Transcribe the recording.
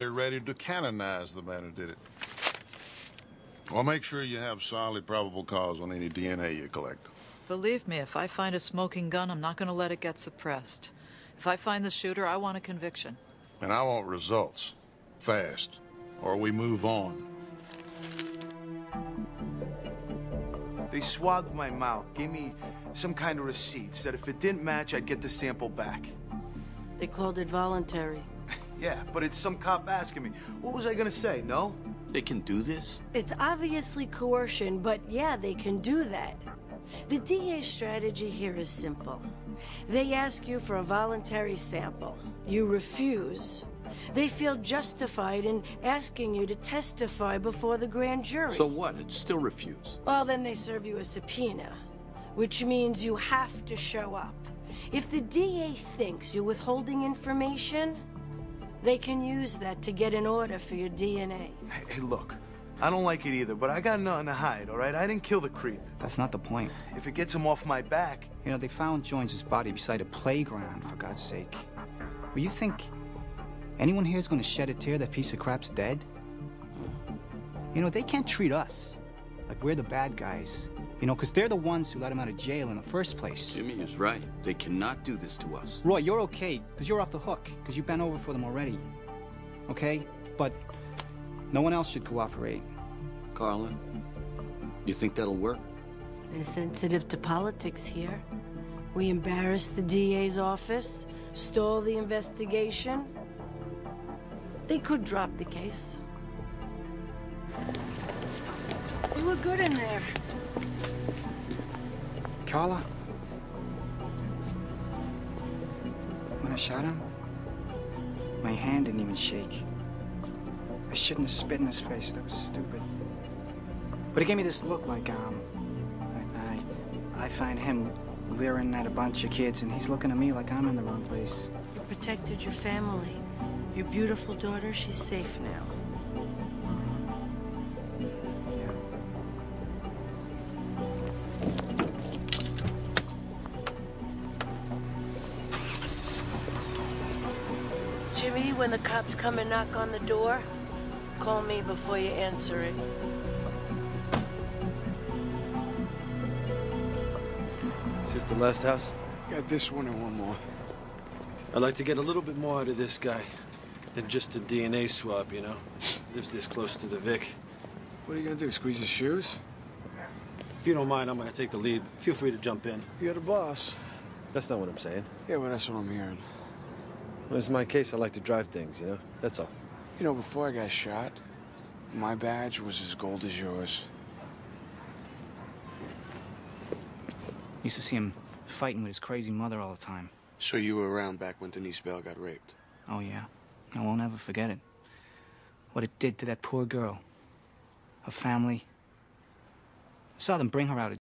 They're ready to canonize the man who did it. Well, make sure you have solid probable cause on any DNA you collect. Believe me, if I find a smoking gun, I'm not going to let it get suppressed. If I find the shooter, I want a conviction. And I want results. Fast. Or we move on. They swabbed my mouth, gave me some kind of receipt, said if it didn't match, I'd get the sample back. They called it voluntary. Yeah, but it's some cop asking me. What was I gonna say, no? They can do this? It's obviously coercion, but yeah, they can do that. The DA's strategy here is simple. They ask you for a voluntary sample. You refuse. They feel justified in asking you to testify before the grand jury. So what? It's still refuse. Well, then they serve you a subpoena, which means you have to show up. If the DA thinks you're withholding information, they can use that to get an order for your DNA. Hey, look, I don't like it either, but I got nothing to hide, all right? I didn't kill the creep. That's not the point. If it gets him off my back... You know, they found Jones' body beside a playground, for God's sake. Well, you think anyone here is going to shed a tear that piece of crap's dead? You know, they can't treat us like we're the bad guys. You know, because they're the ones who let him out of jail in the first place. Jimmy is right. They cannot do this to us. Roy, you're okay, because you're off the hook, because you bent over for them already. Okay? But no one else should cooperate. Carla, you think that'll work? They're sensitive to politics here. We embarrass the DA's office, stall the investigation. They could drop the case. You were good in there. Carla? When I shot him, my hand didn't even shake. I shouldn't have spit in his face. That was stupid. But it gave me this look like, I find him leering at a bunch of kids, and he's looking at me like I'm in the wrong place. You protected your family. Your beautiful daughter, she's safe now. Yeah. Jimmy, when the cops come and knock on the door, call me before you answer it. Is this the last house? Got this one and one more. I'd like to get a little bit more out of this guy than just a DNA swab, you know? Lives this close to the Vic. What are you gonna do, squeeze his shoes? If you don't mind, I'm gonna take the lead. Feel free to jump in. You're the boss. That's not what I'm saying. Yeah, well, that's what I'm hearing. Well, it's my case. I like to drive things, you know? That's all. You know, before I got shot, my badge was as gold as yours. Used to see him fighting with his crazy mother all the time. So you were around back when Denise Bell got raped? Oh, yeah. I won't ever forget it. What it did to that poor girl. Her family. I saw them bring her out of